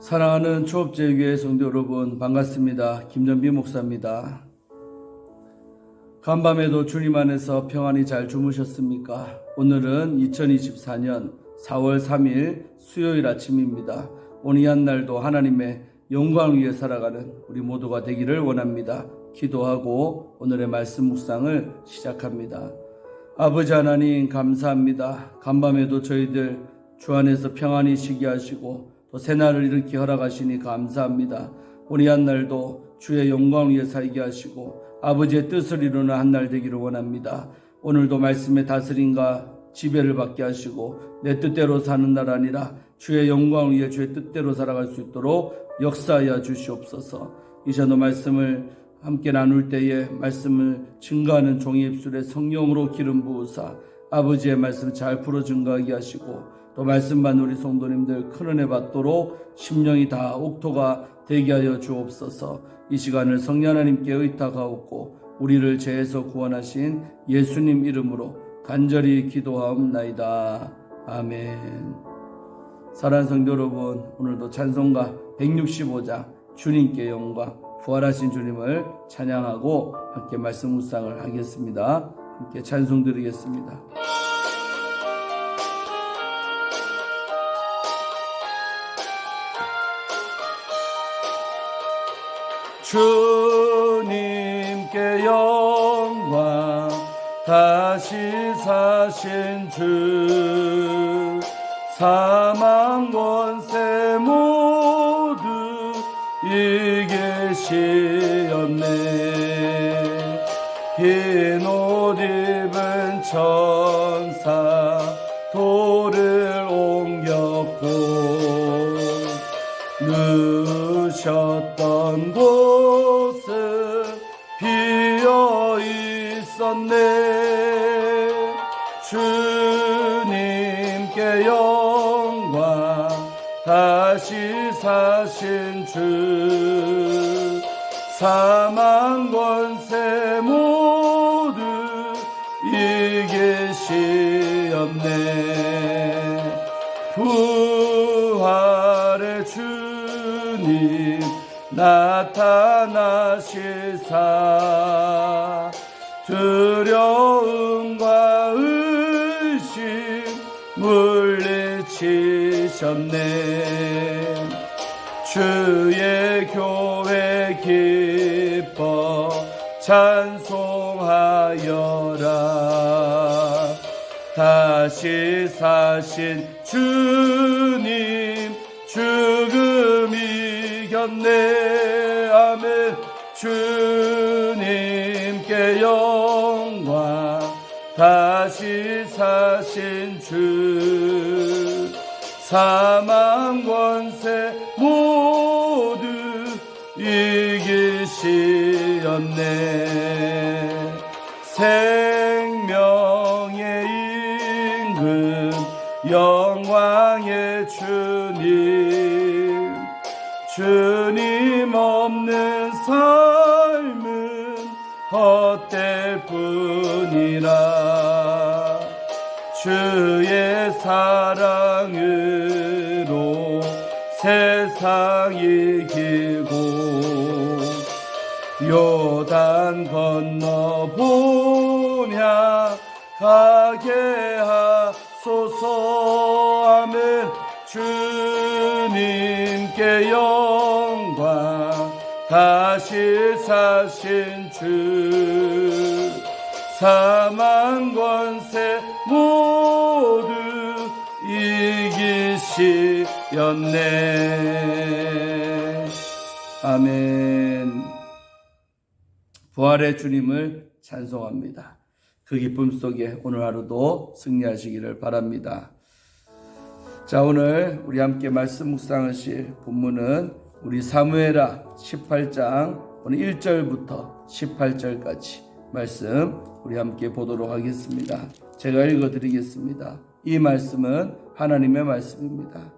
사랑하는 초업제교회 성도 여러분, 반갑습니다. 김전비 목사입니다. 간밤에도 주님 안에서 평안히 잘 주무셨습니까? 오늘은 2024년 4월 3일 수요일 아침입니다. 오늘 이 한날도 하나님의 영광을 위해 살아가는 우리 모두가 되기를 원합니다. 기도하고 오늘의 말씀 묵상을 시작합니다. 아버지 하나님 감사합니다. 간밤에도 저희들 주 안에서 평안히 쉬게 하시고 또 새날을 이렇게 허락하시니 감사합니다. 오늘 한날도 주의 영광을 위해 살게 하시고 아버지의 뜻을 이루는 한날 되기를 원합니다. 오늘도 말씀의 다스림과 지배를 받게 하시고 내 뜻대로 사는 날 아니라 주의 영광을 위해 주의 뜻대로 살아갈 수 있도록 역사하여 주시옵소서. 이전도 말씀을 함께 나눌 때에 말씀을 증거하는 종의 입술에 성령으로 기름 부으사 아버지의 말씀 잘 풀어 증거하게 하시고 또 말씀 받는 우리 성도님들 큰 은혜 받도록 심령이 다 옥토가 되게 하여 주옵소서. 이 시간을 성령 하나님께 의탁하옵고 우리를 죄에서 구원하신 예수님 이름으로 간절히 기도하옵나이다. 아멘. 사랑하는 성도 여러분, 오늘도 찬송가 165장 주님께 영광, 부활하신 주님을 찬양하고 함께 말씀 묵상을 하겠습니다. 함께 찬송 드리겠습니다. 주님께 영광, 다시 사신 주, 사망 권세 모두 이기시었네. 흰 옷 입은 천사 돌을 옮겼고 누우셨던 곳은 비어 있었네. 주님께 영광, 다시 사신 주, 사망 권세 모두 이기시었네. 부활의 주님 나타나시사 두려움과 의심 물리치셨네. 주의 교회 기뻐 찬송하여라. 다시 사신 주님 죽음 이겼네. 아멘. 주님께 영광, 다시 사신 주, 사망 권세 모두 이기시었네. 생명의 임금, 영광의 주님, 주님 없는 삶은 헛될 뿐이라. 주의 사랑으로 세상 이기고 요단 건너 본향 가게 하소서. 아멘. 주님께 영광, 다시 사신 주, 사망 권세 모두 이기시었네. 아멘. 부활의 주님을 찬송합니다. 그 기쁨 속에 오늘 하루도 승리하시기를 바랍니다. 자, 오늘 우리 함께 말씀 묵상하실 본문은 우리 사무엘하 18장 오늘 1절부터 18절까지 말씀 우리 함께 보도록 하겠습니다. 제가 읽어드리겠습니다. 이 말씀은 하나님의 말씀입니다.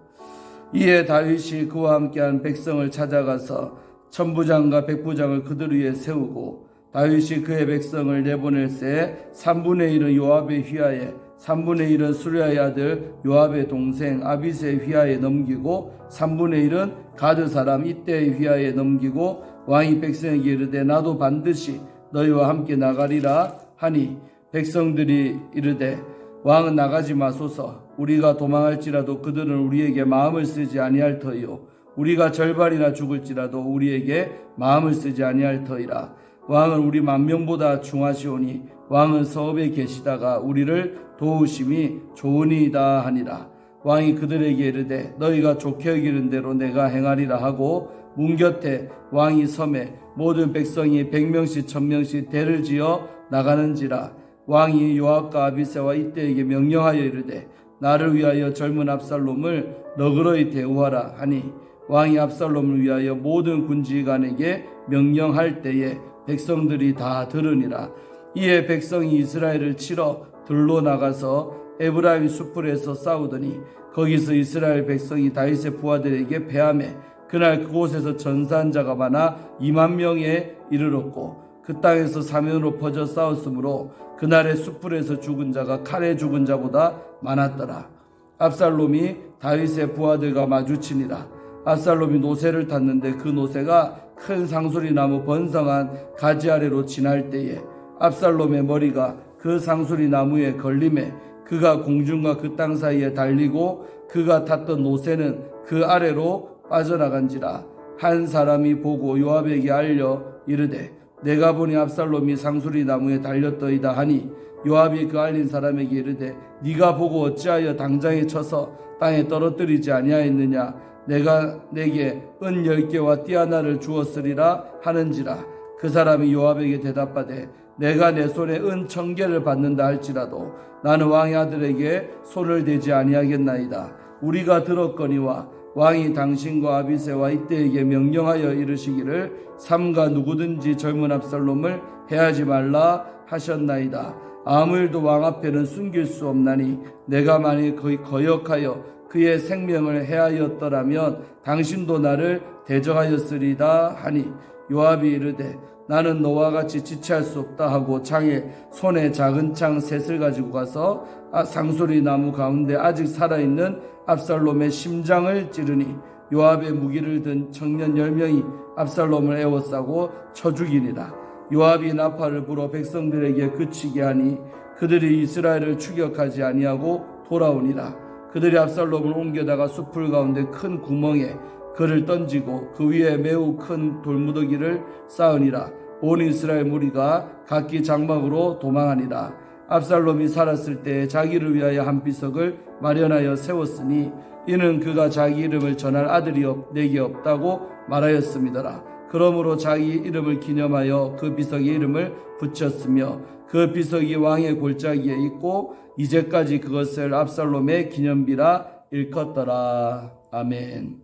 이에 다윗이 그와 함께한 백성을 찾아가서 천부장과 백부장을 그들 위에 세우고 다윗이 그의 백성을 내보낼새 3분의 1은 요압의 휘하에 3분의 1은 수리아의 아들 요압의 동생 아비새의 휘하에 넘기고 3분의 1은 가드 사람 이때의 휘하에 넘기고 왕이 백성에게 이르되 나도 반드시 너희와 함께 나가리라 하니 백성들이 이르되 왕은 나가지 마소서. 우리가 도망할지라도 그들은 우리에게 마음을 쓰지 아니할 터이요 우리가 절반이나 죽을지라도 우리에게 마음을 쓰지 아니할 터이라. 왕은 우리 만명보다 중하시오니 왕은 서읍에 계시다가 우리를 도우심이 좋으니이다 하니라. 왕이 그들에게 이르되 너희가 좋게 여기는 대로 내가 행하리라 하고 문 곁에 왕이 섬에 모든 백성이 100명씩 1000명씩 대를 지어 나가는지라. 왕이 요압과 아비새와 이때에게 명령하여 이르되 나를 위하여 젊은 압살롬을 너그러이 대우하라 하니 왕이 압살롬을 위하여 모든 군지관에게 명령할 때에 백성들이 다 들으니라. 이에 백성이 이스라엘을 치러 들로 나가서 에브라임 숲풀에서 싸우더니 거기서 이스라엘 백성이 다윗의 부하들에게 패하매 그날 그곳에서 전사한 자가 많아 2만 명에 이르렀고 그 땅에서 사면으로 퍼져 싸웠으므로 그날의 숲풀에서 죽은 자가 칼에 죽은 자보다 많았더라. 압살롬이 다윗의 부하들과 마주치니라. 압살롬이 노새를 탔는데 그 노새가 큰 상수리나무 번성한 가지 아래로 지날 때에 압살롬의 머리가 그 상수리나무에 걸림에 그가 공중과 그 땅 사이에 달리고 그가 탔던 노새는 그 아래로 빠져나간지라. 한 사람이 보고 요압에게 알려 이르되 내가 보니 압살롬이 상수리 나무에 달렸더이다 하니 요압이 그 알린 사람에게 이르되 네가 보고 어찌하여 당장에 쳐서 땅에 떨어뜨리지 아니하였느냐. 내가 내게 은 10개와 띠 하나를 주었으리라 하는지라. 그 사람이 요압에게 대답하되 내가 내 손에 은 1000개를 받는다 할지라도 나는 왕의 아들에게 손을 대지 아니하겠나이다. 우리가 들었거니와 왕이 당신과 아비새와 이때에게 명령하여 이르시기를 삼가 누구든지 젊은 압살롬을 해하지 말라 하셨나이다. 아무 일도 왕 앞에는 숨길 수 없나니 내가 만일 거역하여 그의 생명을 해하였더라면 당신도 나를 대적하였으리다 하니 요압이 이르되 나는 너와 같이 지체할 수 없다 하고 창에 손에 작은 창 셋을 가지고 가서 상수리 나무 가운데 아직 살아있는 압살롬의 심장을 찌르니 요압의 무기를 든 청년 10명이 압살롬을 에워싸고 쳐 죽이니라. 요압이 나팔을 불어 백성들에게 그치게 하니 그들이 이스라엘을 추격하지 아니하고 돌아오니라. 그들이 압살롬을 옮겨다가 숲풀 가운데 큰 구멍에 그를 던지고 그 위에 매우 큰 돌무더기를 쌓으니라. 온 이스라엘 무리가 각기 장막으로 도망하니라. 압살롬이 살았을 때 자기를 위하여 한 비석을 마련하여 세웠으니 이는 그가 자기 이름을 전할 아들이 내게 없다고 말하였음이더라. 그러므로 자기 이름을 기념하여 그 비석의 이름을 붙였으며 그 비석이 왕의 골짜기에 있고 이제까지 그것을 압살롬의 기념비라 일컫더라. 아멘.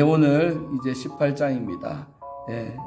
오늘 이제 18장입니다.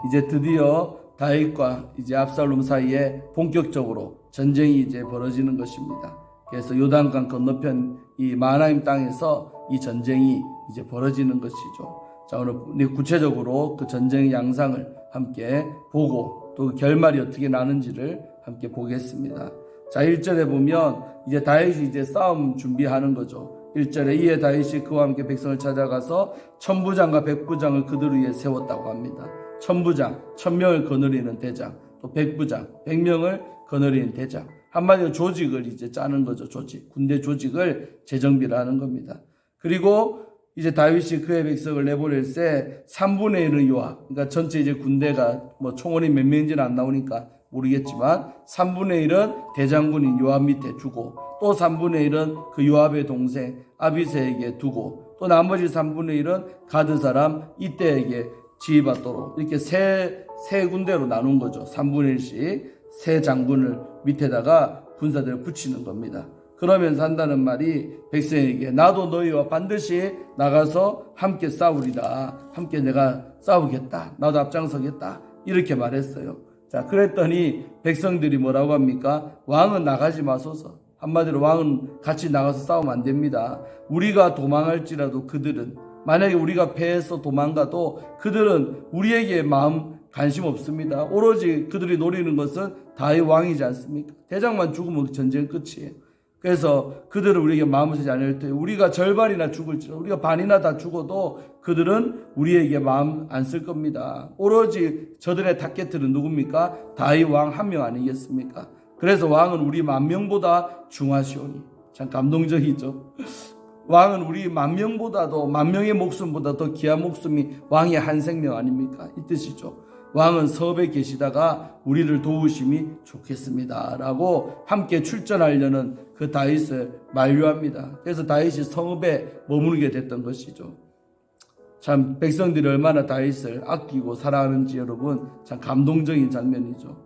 이제 드디어 다윗과 이제 압살롬 사이에 본격적으로 전쟁이 이제 벌어지는 것입니다. 그래서 요단강 건너편 이 마하나임 땅에서 이 전쟁이 이제 벌어지는 것이죠. 자, 오늘 구체적으로 그 전쟁의 양상을 함께 보고 또 그 결말이 어떻게 나는지를 함께 보겠습니다. 자, 1절에 보면 이제 다윗이 이제 싸움 준비하는 거죠. 1절에 이에 다윗이 그와 함께 백성을 찾아가서 천부장과 백부장을 그들 위에 세웠다고 합니다. 천부장, 1000명을 거느리는 대장, 또 백부장, 100명을 거느리는 대장. 한마디로 조직을 이제 짜는 거죠. 조직, 군대 조직을 재정비를 하는 겁니다. 그리고 이제 다윗이 그의 백성을 내보낼새 3분의 1은 요압, 그러니까 전체 이제 군대가 뭐 총원이 몇 명인지는 안 나오니까 모르겠지만 3분의 1은 대장군인 요압 밑에 두고 또 3분의 1은 그 요압의 동생 아비새에게 두고 또 나머지 3분의 1은 가드 사람 이때에게 지휘받도록 이렇게 세 군대로 나눈 거죠. 3분의 1씩 세 장군을 밑에다가 군사들을 붙이는 겁니다. 그러면서 한다는 말이 백성에게 나도 너희와 반드시 나가서 함께 싸우리라. 함께 내가 싸우겠다. 나도 앞장서겠다. 이렇게 말했어요. 자, 그랬더니 백성들이 뭐라고 합니까? 왕은 나가지 마소서. 한마디로 왕은 같이 나가서 싸우면 안 됩니다. 우리가 도망할지라도 그들은 만약에 우리가 패해서 도망가도 그들은 우리에게 마음 관심 없습니다. 오로지 그들이 노리는 것은 다윗 왕이지 않습니까? 대장만 죽으면 전쟁 끝이에요. 그래서 그들은 우리에게 마음을 쓰지 않을 때 우리가 절반이나 죽을지라도 우리가 반이나 다 죽어도 그들은 우리에게 마음 안 쓸 겁니다. 오로지 저들의 타겟은 누굽니까? 다윗 왕 한 명 아니겠습니까? 그래서 왕은 우리 10,000명보다 중하시오니. 참 감동적이죠. 왕은 우리 10,000명보다도 10,000명의 목숨보다 더 귀한 목숨이 왕의 한 생명 아닙니까? 이 뜻이죠. 왕은 성읍에 계시다가 우리를 도우심이 좋겠습니다 라고 함께 출전하려는 그 다윗을 만류합니다. 그래서 다윗이 성읍에 머무르게 됐던 것이죠. 참 백성들이 얼마나 다윗을 아끼고 사랑하는지 여러분 참 감동적인 장면이죠.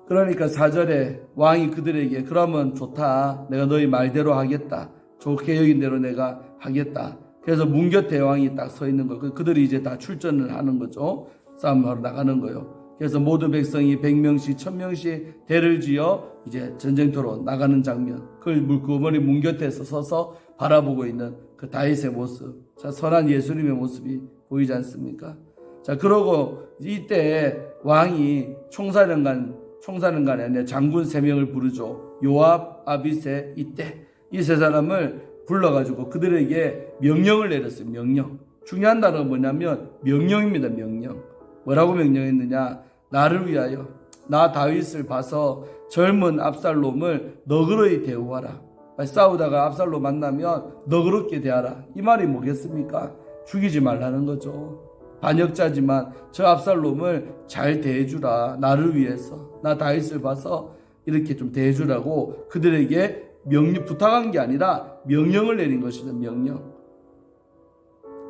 그러니까 4절에 왕이 그들에게 그러면 좋다. 내가 너희 말대로 하겠다. 좋게 여긴 대로 내가 하겠다. 그래서 문 곁에 왕이 딱 서 있는 거예요. 그들이 이제 다 출전을 하는 거죠. 싸움하러 나가는 거예요. 그래서 모든 백성이 100명씩 1000명씩 대를 지어 이제 전쟁터로 나가는 장면. 그걸 물고머리 문 곁에서 서서 바라보고 있는 그 다윗의 모습. 자, 선한 예수님의 모습이 보이지 않습니까? 자, 그러고 이때 왕이 총사령관이 아니라 장군 3명을 부르죠. 요압, 아비새, 이때 이 세 사람을 불러가지고 그들에게 명령을 내렸어요. 명령. 중요한 단어가 뭐냐면 명령입니다. 명령. 뭐라고 명령했느냐? 나를 위하여 나 다윗을 봐서 젊은 압살롬을 너그러이 대우하라. 싸우다가 압살롬 만나면 너그럽게 대하라. 이 말이 뭐겠습니까? 죽이지 말라는 거죠. 반역자지만 저 압살롬을 잘 대해주라. 나를 위해서 나 다윗을 봐서 이렇게 좀 대해주라고 그들에게 부탁한 게 아니라 명령을 내린 것이죠. 명령.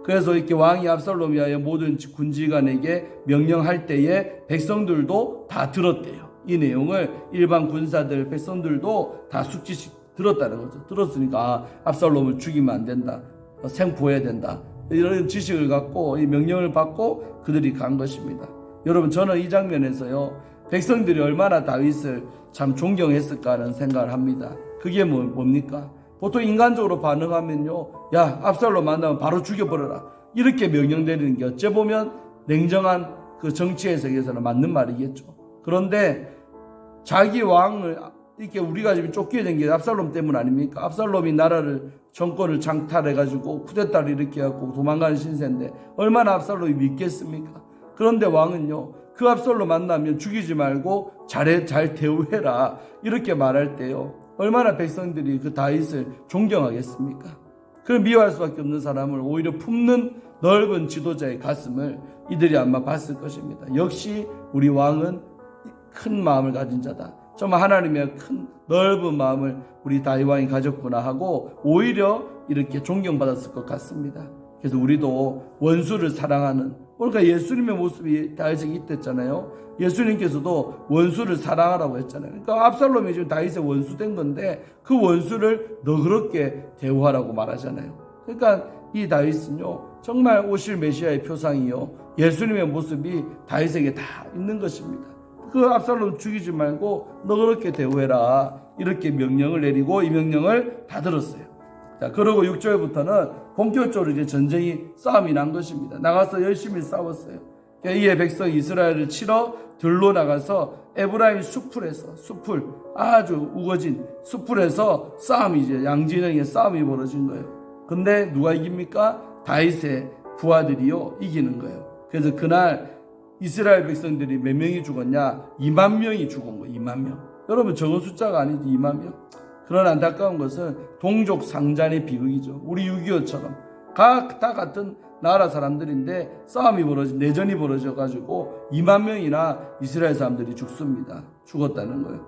그래서 이렇게 왕이 압살롬 위하여 모든 군지관에게 명령할 때에 백성들도 다 들었대요. 이 내용을 일반 군사들 백성들도 다 숙지식 들었다는 거죠. 들었으니까 압살롬을 죽이면 안 된다. 생포해야 된다. 이런 지식을 갖고 이 명령을 받고 그들이 간 것입니다. 여러분 저는 이 장면에서요. 백성들이 얼마나 다윗을 참 존경했을까 하는 생각을 합니다. 그게 뭡니까? 보통 인간적으로 반응하면요. 야, 압살롬 만나면 바로 죽여버려라. 이렇게 명령 내리는 게 어째 보면 냉정한 그 정치의 세계에서는 맞는 말이겠죠. 그런데 자기 왕을 이렇게 우리가 지금 쫓기게 된 게 압살롬 때문 아닙니까? 압살롬이 나라를 정권을 장탈해가지고 쿠데타를 일으켜갖고 도망가는 신세인데 얼마나 압살롬이 믿겠습니까? 그런데 왕은요. 그 압살롬 만나면 죽이지 말고 잘 대우해라. 이렇게 말할 때요. 얼마나 백성들이 그 다윗을 존경하겠습니까? 그걸 미워할 수밖에 없는 사람을 오히려 품는 넓은 지도자의 가슴을 이들이 아마 봤을 것입니다. 역시 우리 왕은 큰 마음을 가진 자다. 정말 하나님의 큰 넓은 마음을 우리 다윗 왕이 가졌구나 하고 오히려 이렇게 존경받았을 것 같습니다. 그래서 우리도 원수를 사랑하는 그러니까 예수님의 모습이 다윗에게 있댔잖아요. 예수님께서도 원수를 사랑하라고 했잖아요. 그러니까 압살롬이 지금 다윗의 원수 된 건데 그 원수를 너그럽게 대우하라고 말하잖아요. 그러니까 이 다윗은요 정말 오실 메시아의 표상이요 예수님의 모습이 다윗에게 다 있는 것입니다. 그 압살롬 죽이지 말고 너그럽게 대우해라 이렇게 명령을 내리고 이 명령을 다 들었어요. 자, 그러고 6절부터는 본격적으로 이제 싸움이 난 것입니다. 나가서 열심히 싸웠어요. 이에 백성 이스라엘을 치러 들로 나가서 에브라임 숲을 아주 우거진 숲을에서 싸움이 이제 양진영의 싸움이 벌어진 거예요. 근데 누가 이깁니까? 다윗의 부하들이요 이기는 거예요. 그래서 그날 이스라엘 백성들이 몇 명이 죽었냐? 2만 명이 죽은 거예요. 2만 명. 여러분 적은 숫자가 아니지 2만 명. 그런 안타까운 것은 동족 상잔의 비극이죠. 우리 6.25처럼 다 같은 나라 사람들인데 내전이 벌어져가지고 2만 명이나 이스라엘 사람들이 죽었다는 거예요.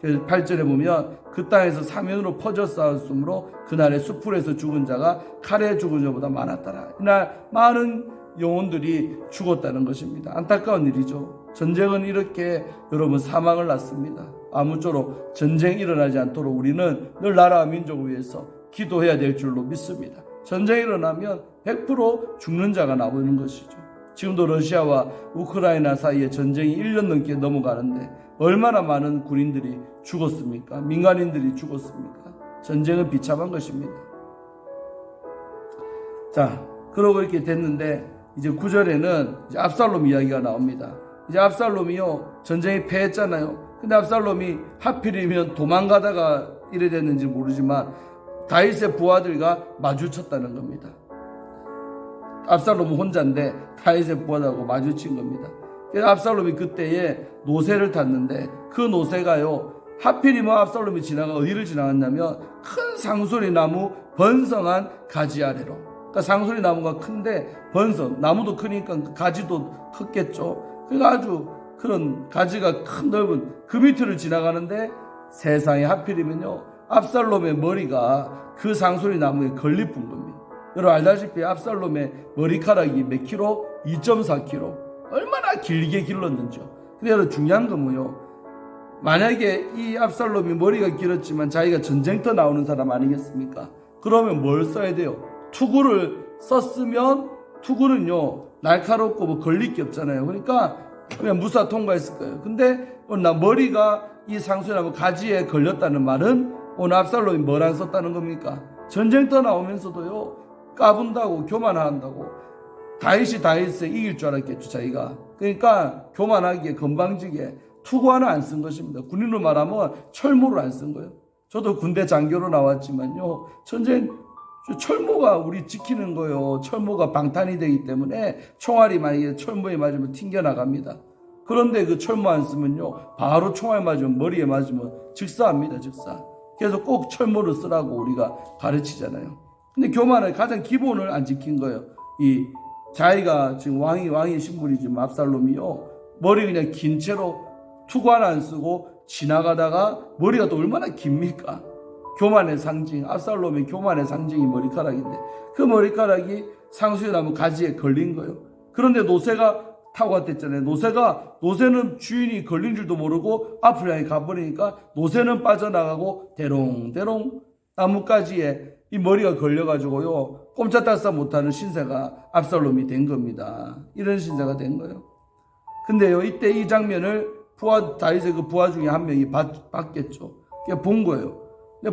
그래서 8절에 보면 그 땅에서 사면으로 퍼져 싸웠으므로 그날의 숲풀에서 죽은 자가 칼에 죽은 자보다 많았더라. 이날 많은 영혼들이 죽었다는 것입니다. 안타까운 일이죠. 전쟁은 이렇게 여러분 사망을 낳습니다. 아무쪼록 전쟁이 일어나지 않도록 우리는 늘 나라와 민족을 위해서 기도해야 될 줄로 믿습니다. 전쟁이 일어나면 100% 죽는 자가 나오는 것이죠. 지금도 러시아와 우크라이나 사이에 전쟁이 1년 넘게 넘어가는데 얼마나 많은 군인들이 죽었습니까? 민간인들이 죽었습니까? 전쟁은 비참한 것입니다. 자, 그러고 이렇게 됐는데 이제 9절에는 이제 압살롬 이야기가 나옵니다. 이제 압살롬이요 전쟁에 패했잖아요. 근데 압살롬이 하필이면 도망가다가 이래 됐는지 모르지만 다윗의 부하들과 마주쳤다는 겁니다. 압살롬은 혼자인데 다윗의 부하들하고 마주친 겁니다. 그래서 압살롬이 그때에 노새를 탔는데 그 노새가요 하필이면 압살롬이 어디를 지나갔냐면 큰 상소리 나무 번성한 가지 아래로. 그러니까 상소리 나무가 큰데 나무도 크니까 가지도 컸겠죠. 그러니까 아주 그런 가지가 큰 넓은 그 밑을 지나가는데 세상에 하필이면요 압살롬의 머리가 그 상소리 나무에 걸리뿐 겁니다. 여러분 알다시피 압살롬의 머리카락이 몇 킬로? 2.4kg. 얼마나 길게 길렀는지요. 근데 여러분 중요한 건요. 만약에 이 압살롬이 머리가 길었지만 자기가 전쟁터 나오는 사람 아니겠습니까? 그러면 뭘 써야 돼요? 투구를 썼으면 투구는요 날카롭고 뭐 걸릴 게 없잖아요. 그러니까 그냥 무사 통과했을 거예요. 근데 오늘 머리가 이 상수나무 가지에 걸렸다는 말은 오늘 압살롬이 뭘 안 썼다는 겁니까? 전쟁터 나오면서도요 까분다고 교만한다고 다윗을 이길 줄 알았겠죠 자기가. 그러니까 교만하게 건방지게 투구 하나 안 쓴 것입니다. 군인으로 말하면 철모를 안 쓴 거예요. 저도 군대 장교로 나왔지만요 전쟁 철모가 우리 지키는 거예요. 철모가 방탄이 되기 때문에 총알이 만약에 철모에 맞으면 튕겨나갑니다. 그런데 그 철모 안 쓰면요 바로 총알 맞으면 머리에 맞으면 즉사합니다. 즉사. 그래서 꼭 철모를 쓰라고 우리가 가르치잖아요. 근데 교만의 가장 기본을 안 지킨 거예요. 이 자기가 지금 왕의 신분이지만 압살롬이요 머리 그냥 긴 채로 투구 하나 안 쓰고 지나가다가 머리가 또 얼마나 깁니까? 교만의 상징, 압살롬의 교만의 상징이 머리카락인데 그 머리카락이 상수나무 가지에 걸린 거예요. 그런데 노새가 타고 갔댔잖아요. 노새는 주인이 걸린 줄도 모르고 앞으로 향해 가버리니까 노새는 빠져나가고 대롱대롱 나뭇가지에 이 머리가 걸려가지고요 꼼짝달싹 못하는 신세가 압살롬이 된 겁니다. 이런 신세가 된 거예요. 근데요 이때 이 장면을 다윗의 그 부하 중에 한 명이 봤겠죠. 본 거예요.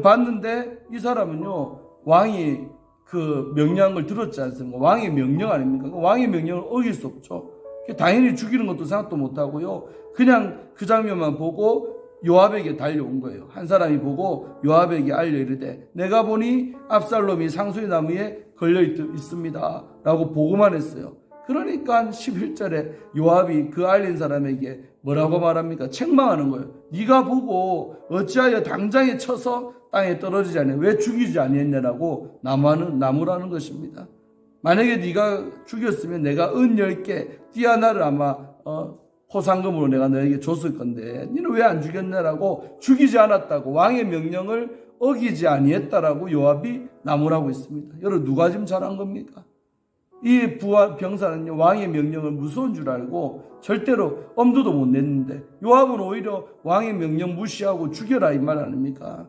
봤는데 이 사람은요 왕이 그 명령을 들었지 않습니까? 왕의 명령 아닙니까? 왕의 명령을 어길 수 없죠. 당연히 죽이는 것도 생각도 못하고요 그냥 그 장면만 보고 요압에게 달려온 거예요. 한 사람이 보고 요압에게 알려 이르되 내가 보니 압살롬이 상수리 나무에 걸려 있습니다 라고 보고만 했어요. 그러니까 11절에 요압이 그 알린 사람에게 뭐라고 말합니까? 책망하는 거예요. 네가 보고 어찌하여 당장에 쳐서 땅에 떨어지지 않냐? 왜 죽이지 아니했냐라고 나무라는 것입니다. 만약에 네가 죽였으면 내가 은 10개 띠아나를 아마 포상금으로 내가 너에게 줬을 건데 너는 왜 안 죽였냐라고 죽이지 않았다고 왕의 명령을 어기지 아니했다라고 요압이 나무라고 있습니다. 여러분 누가 지금 잘한 겁니까? 이 부하 병사는요 왕의 명령을 무서운 줄 알고 절대로 엄두도 못 냈는데 요압은 오히려 왕의 명령 무시하고 죽여라 이 말 아닙니까?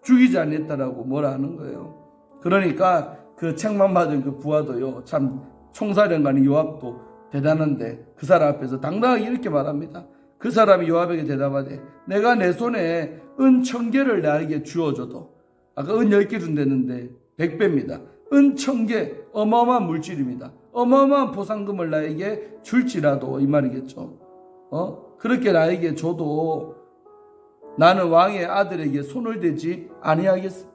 죽이지 않았다라고 뭐라 하는 거예요. 그러니까 그 책망받은 그 부하도요 참 총사령관인 요압도 대단한데 그 사람 앞에서 당당하게 이렇게 말합니다. 그 사람이 요압에게 대답하되 내가 내 손에 은 1000개를 나에게 주어줘도 아까 은 10개 준다는데 100배입니다. 은 1000개 어마어마한 물질입니다. 어마어마한 보상금을 나에게 줄지라도 이 말이겠죠. 그렇게 나에게 줘도 나는 왕의 아들에게 손을 대지 아니하겠습니다.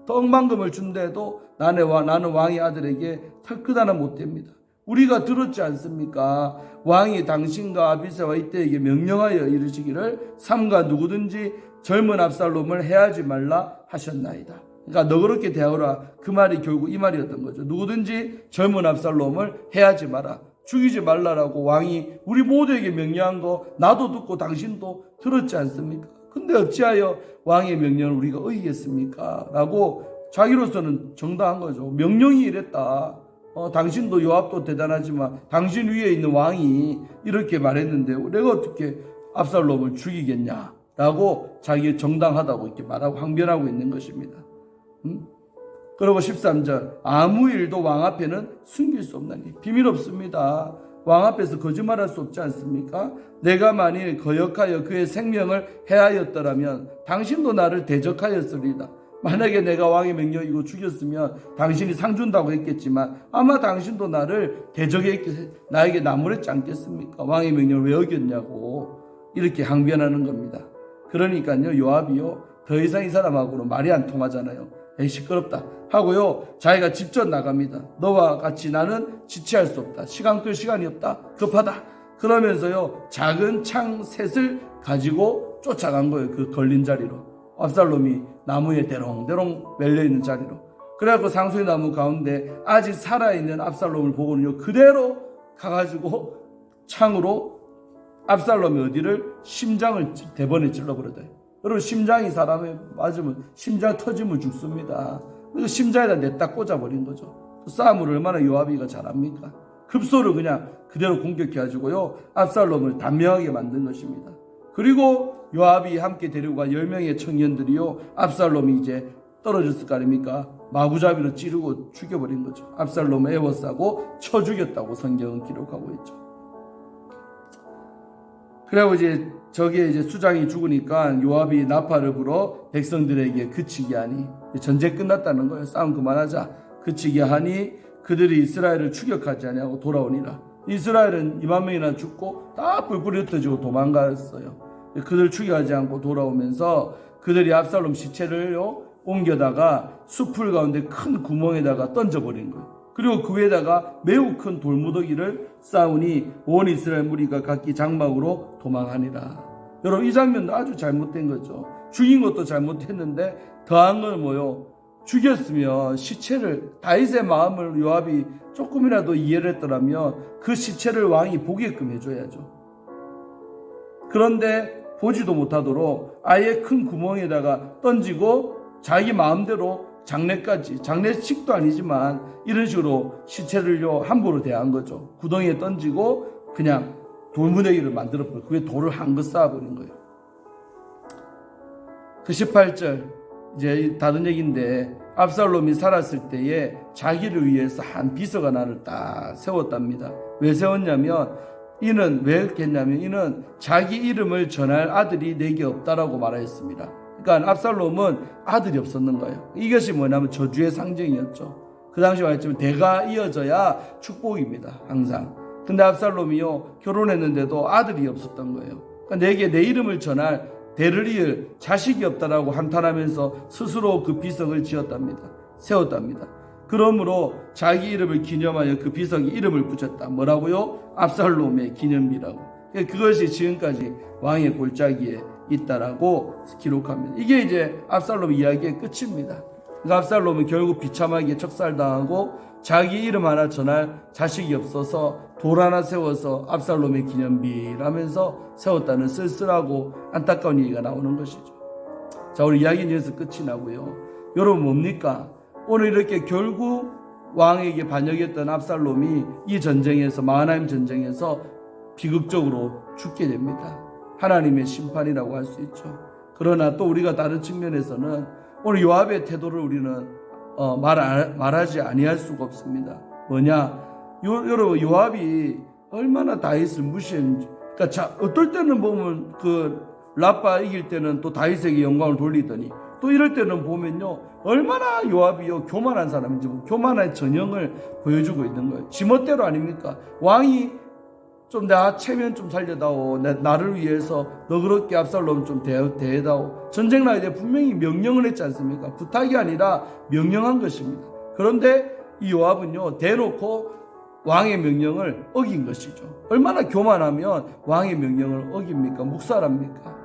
더 억만금을 준대도 나는 왕의 아들에게 털끝 하나 못 댑니다. 우리가 들었지 않습니까? 왕이 당신과 아비새와 이때에게 명령하여 이르시기를 삼가 누구든지 젊은 압살롬을 해하지 말라 하셨나이다. 그러니까 너그럽게 대하라 그 말이 결국 이 말이었던 거죠. 누구든지 젊은 압살롬을 해하지 마라. 죽이지 말라라고 왕이 우리 모두에게 명령한 거 나도 듣고 당신도 들었지 않습니까? 근데 어찌하여 왕의 명령을 우리가 어기겠습니까? 라고 자기로서는 정당한 거죠. 명령이 이랬다. 당신도 요압도 대단하지만 당신 위에 있는 왕이 이렇게 말했는데 내가 어떻게 압살롬을 죽이겠냐? 라고 자기 정당하다고 이렇게 말하고 항변하고 있는 것입니다. 그리고 13절 아무 일도 왕 앞에는 숨길 수 없나니 비밀 없습니다. 왕 앞에서 거짓말할 수 없지 않습니까? 내가 만일 거역하여 그의 생명을 해하였더라면 당신도 나를 대적하였으리다. 만약에 내가 왕의 명령 이거 죽였으면 당신이 상 준다고 했겠지만 아마 당신도 나를 대적했겠, 나에게 나무랬지 않겠습니까? 왕의 명령을 왜 어겼냐고 이렇게 항변하는 겁니다. 그러니까요, 요압이요, 더 이상 이 사람하고는 말이 안 통하잖아요. 에이, 시끄럽다 하고요, 자기가 직접 나갑니다. 너와 같이 나는 지체할 수 없다. 시간 끌 시간이 없다. 급하다. 그러면서요, 작은 창 셋을 가지고 쫓아간 거예요. 그 걸린 자리로. 압살롬이 나무에 대롱대롱 매려있는 자리로. 그래갖고 상수리 나무 가운데 아직 살아있는 압살롬을 보고는요, 그대로 가가지고 창으로 압살롬의 어디를 심장을 대번에 찔러버려요. 여러분, 심장이 사람에 맞으면 심장 터지면 죽습니다. 그래서 심장에다 냈다 꽂아버린 거죠. 싸움을 얼마나 요압이가 잘합니까? 급소를 그냥 그대로 공격해가지고요, 압살롬을 단명하게 만든 것입니다. 그리고 요압이 함께 데리고 간 10명의 청년들이요, 압살롬이 이제 떨어졌을 거 아닙니까? 마구잡이로 찌르고 죽여버린 거죠. 압살롬을 에워싸고 쳐 죽였다고 성경은 기록하고 있죠. 그리고 이제 저기에 이제 수장이 죽으니까 요압이 나팔을 불어 백성들에게 그치게 하니, 전쟁 끝났다는 거예요. 싸움 그만하자. 그치게 하니 그들이 이스라엘을 추격하지 아니하고 돌아오니라. 이스라엘은 2만 명이나 죽고 다 뿔뿔이 흩어지고 도망갔어요. 그들 추격하지 않고 돌아오면서 그들이 압살롬 시체를 옮겨다가 숲풀 가운데 큰 구멍에다가 던져버린 거예요. 그리고 그 위에다가 매우 큰 돌무더기를 쌓으니 온 이스라엘 무리가 각기 장막으로 도망하니라. 여러분, 이 장면도 아주 잘못된 거죠. 죽인 것도 잘못했는데 더한 건 뭐요? 죽였으면 시체를, 다윗의 마음을 요압이 조금이라도 이해를 했더라면 그 시체를 왕이 보게끔 해줘야죠. 그런데 보지도 못하도록 아예 큰 구멍에다가 던지고 자기 마음대로 장례까지, 장례식도 아니지만 이런 식으로 시체를요 함부로 대한 거죠. 구덩이에 던지고 그냥 돌무더기를 만들어버리고 그게 돌을 한껏 쌓아버린 거예요. 그 18절, 이제 다른 얘기인데, 압살롬이 살았을 때에 자기를 위해서 한 비서관을 딱 세웠답니다. 왜 세웠냐면, 이는 왜 했냐면, 이는 자기 이름을 전할 아들이 내게 없다라고 말하였습니다. 그러니까 압살롬은 아들이 없었는 거예요. 이것이 뭐냐면 저주의 상징이었죠. 그 당시 말했지만 대가 이어져야 축복입니다, 항상. 근데 압살롬이요, 결혼했는데도 아들이 없었던 거예요. 그러니까 내게 내 이름을 전할, 대를 이을 자식이 없다라고 한탄하면서 스스로 그 비석을 지었답니다. 세웠답니다. 그러므로 자기 이름을 기념하여 그 비석에 이름을 붙였다. 뭐라고요? 압살롬의 기념비라고. 그것이 지금까지 왕의 골짜기에 있다라고 기록합니다. 이게 이제 압살롬 이야기의 끝입니다. 그러니까 압살롬은 결국 비참하게 척살당하고 자기 이름 하나 전할 자식이 없어서 돌 하나 세워서 압살롬의 기념비라면서 세웠다는 쓸쓸하고 안타까운 얘기가 나오는 것이죠. 자, 우리 이야기는 여기서 끝이 나고요. 여러분, 뭡니까? 오늘 이렇게 결국 왕에게 반역했던 압살롬이 이 전쟁에서, 마하나임 전쟁에서 비극적으로 죽게 됩니다. 하나님의 심판이라고 할 수 있죠. 그러나 또 우리가 다른 측면에서는 오늘 요압의 태도를 우리는 말하지 아니할 수가 없습니다. 뭐냐? 여러분, 요압이 얼마나 다윗을 무시했는지. 그러니까 어떨 때는 보면 그 라빠 이길 때는 또 다윗에게 영광을 돌리더니, 또 이럴 때는 보면요, 얼마나 요압이요 교만한 사람인지, 교만한 전형을 보여주고 있는 거예요. 지멋대로 아닙니까? 왕이 좀 나 체면 좀 살려다오, 나를 위해서 너그럽게 압살롬 좀 대해다오. 전쟁 나야 돼. 분명히 명령을 했지 않습니까? 부탁이 아니라 명령한 것입니다. 그런데 이 요압은요, 대놓고 왕의 명령을 어긴 것이죠. 얼마나 교만하면 왕의 명령을 어깁니까? 묵살합니까?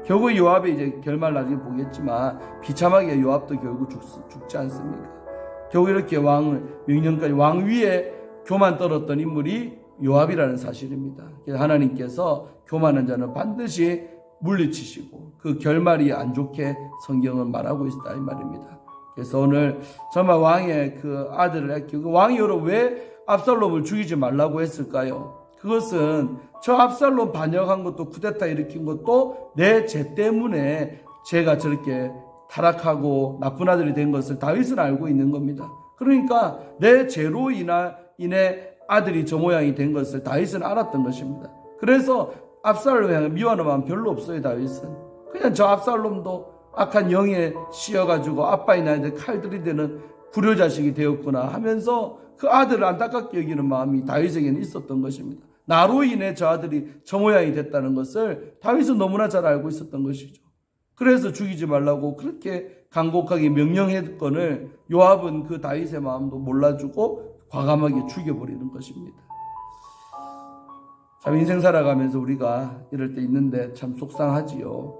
결국 요압의 이제 결말 나중에 보겠지만 비참하게 요압도 결국 죽지 않습니까? 결국 이렇게 왕을 명령까지, 왕 위에 교만 떨었던 인물이 요압이라는 사실입니다. 그래서 하나님께서 교만한 자는 반드시 물리치시고 그 결말이 안 좋게 성경은 말하고 있다, 이 말입니다. 그래서 오늘 정말 왕의 그 아들을 아끼고, 왕이 여러분 왜 압살롬을 죽이지 말라고 했을까요? 그것은 저 압살롬 반역한 것도, 쿠데타 일으킨 것도 내 죄 때문에 제가 저렇게 타락하고 나쁜 아들이 된 것을 다윗은 알고 있는 겁니다. 그러니까 내 죄로 인해 아들이 저 모양이 된 것을 다윗은 알았던 것입니다. 그래서 압살롬을 향해 미워하는 마음 별로 없어요. 다윗은 그냥 저 압살롬도 악한 영에 씌어가지고 아빠인 나한테 칼들이 되는 불효자식이 되었구나 하면서 그 아들을 안타깝게 여기는 마음이 다윗에게는 있었던 것입니다. 나로 인해 저 아들이 저 모양이 됐다는 것을 다윗은 너무나 잘 알고 있었던 것이죠. 그래서 죽이지 말라고 그렇게 간곡하게 명령했건을 요압은 그 다윗의 마음도 몰라주고 과감하게 죽여버리는 것입니다. 참 인생 살아가면서 우리가 이럴 때 있는데 참 속상하지요.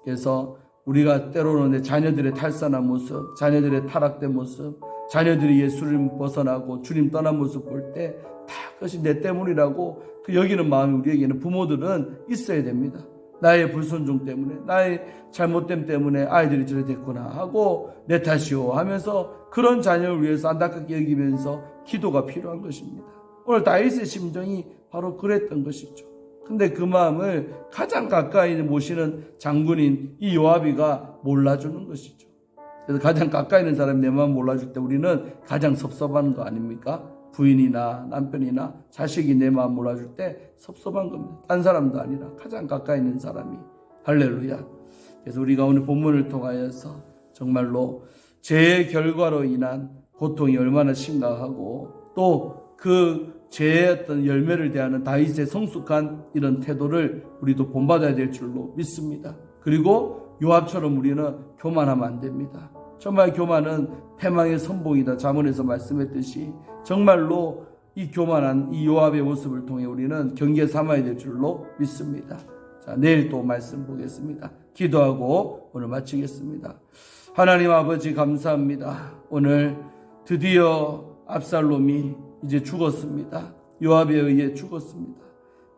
그래서 우리가 때로는 내 자녀들의 탈선한 모습, 자녀들의 타락된 모습, 자녀들이 예수님 벗어나고 주님 떠난 모습 볼 때 다 그것이 내 때문이라고 그 여기는 마음이 우리에게는 부모들은 있어야 됩니다. 나의 불순종 때문에, 나의 잘못됨 때문에 아이들이 저래 됐구나 하고 내 탓이오 하면서 그런 자녀를 위해서 안타깝게 여기면서 기도가 필요한 것입니다. 오늘 다윗의 심정이 바로 그랬던 것이죠. 근데 그 마음을 가장 가까이 모시는 장군인 이 요압이가 몰라주는 것이죠. 그래서 가장 가까이 있는 사람이 내 마음 몰라줄 때 우리는 가장 섭섭한 거 아닙니까? 부인이나 남편이나 자식이 내 마음 몰라줄 때 섭섭한 겁니다. 딴 사람도 아니라 가장 가까이 있는 사람이. 할렐루야. 그래서 우리가 오늘 본문을 통하여서 정말로 죄의 결과로 인한 고통이 얼마나 심각하고 또 그 죄의 어떤 열매를 대하는 다윗의 성숙한 이런 태도를 우리도 본받아야 될 줄로 믿습니다. 그리고 요압처럼 우리는 교만하면 안 됩니다. 정말 교만은 패망의 선봉이다. 잠언에서 말씀했듯이 정말로 이 교만한 이 요압의 모습을 통해 우리는 경계 삼아야 될 줄로 믿습니다. 자, 내일 또 말씀 보겠습니다. 기도하고 오늘 마치겠습니다. 하나님 아버지 감사합니다. 오늘 드디어 압살롬이 이제 죽었습니다. 요압에 의해 죽었습니다.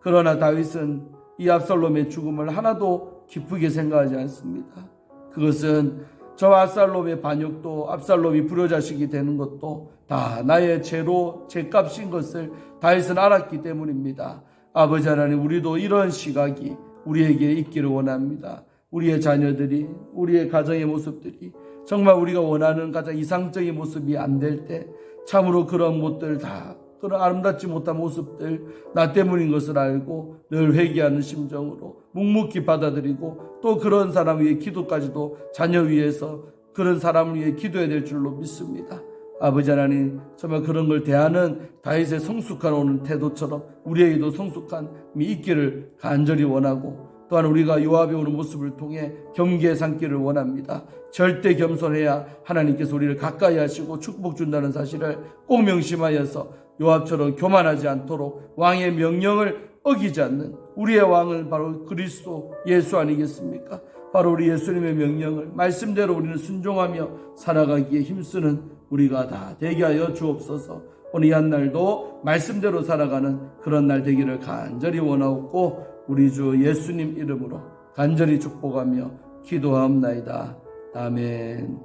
그러나 다윗은 이 압살롬의 죽음을 하나도 기쁘게 생각하지 않습니다. 그것은 저 압살롬의 반역도 압살롬이 불효자식이 되는 것도 다 나의 죄로 죄값인 것을 다윗은 알았기 때문입니다. 아버지 하나님, 우리도 이런 시각이 우리에게 있기를 원합니다. 우리의 자녀들이, 우리의 가정의 모습들이 정말 우리가 원하는 가장 이상적인 모습이 안 될 때 참으로 그런 것들 다, 그런 아름답지 못한 모습들 나 때문인 것을 알고 늘 회개하는 심정으로 묵묵히 받아들이고 또 그런 사람 위해 기도까지도 자녀 위해서 그런 사람을 위해 기도해야 될 줄로 믿습니다. 아버지 하나님, 정말 그런 걸 대하는 다윗의 성숙한 오는 태도처럼 우리에게도 성숙함이 있기를 간절히 원하고 또한 우리가 요압이 오는 모습을 통해 경계 삼기를 원합니다. 절대 겸손해야 하나님께서 우리를 가까이 하시고 축복 준다는 사실을 꼭 명심하여서 요압처럼 교만하지 않도록 왕의 명령을 어기지 않는 우리의 왕은 바로 그리스도 예수 아니겠습니까? 바로 우리 예수님의 명령을 말씀대로 우리는 순종하며 살아가기에 힘쓰는 우리가 다 되게 하여 주옵소서. 오늘 이 한 날도 말씀대로 살아가는 그런 날 되기를 간절히 원하옵고 우리 주 예수님 이름으로 간절히 축복하며 기도하옵나이다. 아멘.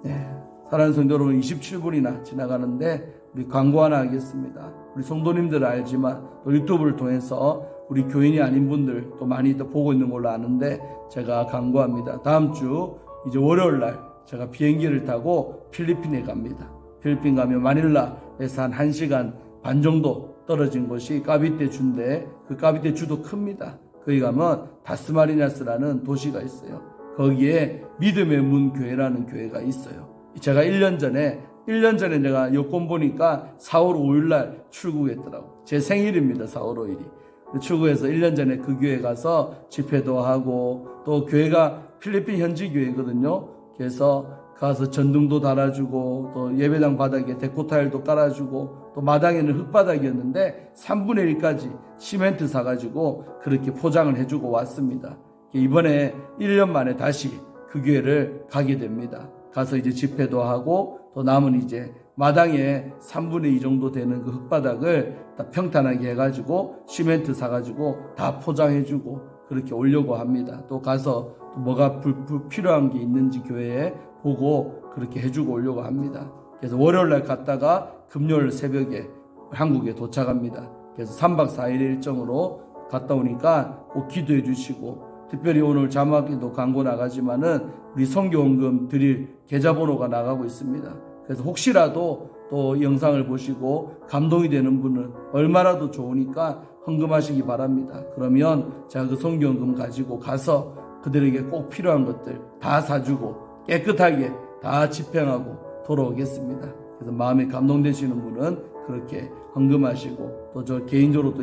네, 사랑하는 성도 여러분, 27분이나 지나가는데 우리 광고 하나 하겠습니다. 우리 성도님들은 알지만 또 유튜브를 통해서 우리 교인이 아닌 분들 또 많이 또 보고 있는 걸로 아는데 제가 광고합니다. 다음 주 이제 월요일 날 제가 비행기를 타고 필리핀에 갑니다. 필리핀 가면 마닐라에서 한 1시간 반 정도 떨어진 곳이 까비떼 주인데 그 까비떼 주도 큽니다. 거기 가면 다스마리냐스라는 도시가 있어요. 거기에 믿음의 문 교회라는 교회가 있어요. 제가 1년 전에 내가 여권 보니까 4월 5일 날 출국했더라고. 제 생일입니다. 4월 5일이. 출국해서 1년 전에 그 교회 가서 집회도 하고 또 교회가 필리핀 현지 교회거든요. 그래서 가서 전등도 달아주고 또 예배당 바닥에 데코타일도 깔아주고 또 마당에는 흙바닥이었는데 3분의 1까지 시멘트 사가지고 그렇게 포장을 해주고 왔습니다. 이번에 1년 만에 다시 그 교회를 가게 됩니다. 가서 이제 집회도 하고 또 남은 이제 마당에 3분의 2 정도 되는 그 흙바닥을 다 평탄하게 해가지고 시멘트 사가지고 다 포장해주고 그렇게 오려고 합니다. 또 가서 또 뭐가 필요한 게 있는지 교회에 보고 그렇게 해주고 오려고 합니다. 그래서 월요일날 갔다가 금요일 새벽에 한국에 도착합니다. 그래서 3박 4일 일정으로 갔다 오니까 꼭 기도해 주시고 특별히 오늘 자막에도 광고 나가지만은 우리 선교원금 드릴 계좌번호가 나가고 있습니다. 그래서 혹시라도 또 영상을 보시고 감동이 되는 분은 얼마라도 좋으니까 헌금하시기 바랍니다. 그러면 제가 그 선교원금 가지고 가서 그들에게 꼭 필요한 것들 다 사주고 깨끗하게 다 집행하고 돌아오겠습니다. 그래서 마음에 감동되시는 분은 그렇게 헌금하시고 또 저 개인적으로 또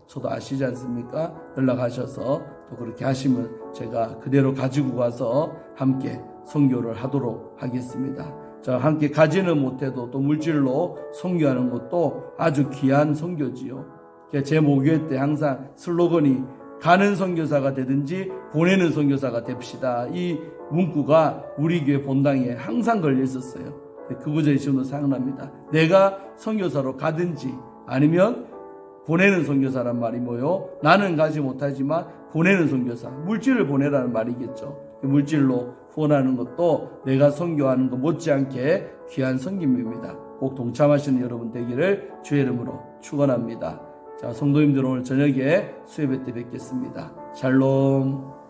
저도 아시지 않습니까? 연락하셔서 또 그렇게 하시면 제가 그대로 가지고 가서 함께 선교를 하도록 하겠습니다. 자, 함께 가지는 못해도 또 물질로 선교하는 것도 아주 귀한 선교지요. 제 모교회 때 항상 슬로건이 가는 선교사가 되든지 보내는 선교사가 됩시다. 이 문구가 우리 교회 본당에 항상 걸려 있었어요. 그 구절이 지금도 생각납니다. 내가 선교사로 가든지 아니면 보내는 선교사란 말이 뭐요? 나는 가지 못하지만 보내는 선교사, 물질을 보내라는 말이겠죠. 물질로 후원하는 것도 내가 선교하는 것 못지않게 귀한 섬김입니다. 꼭 동참하시는 여러분 되기를 주의 이름으로 축원합니다. 자, 성도님들 오늘 저녁에 수요예배 때 뵙겠습니다. 샬롬.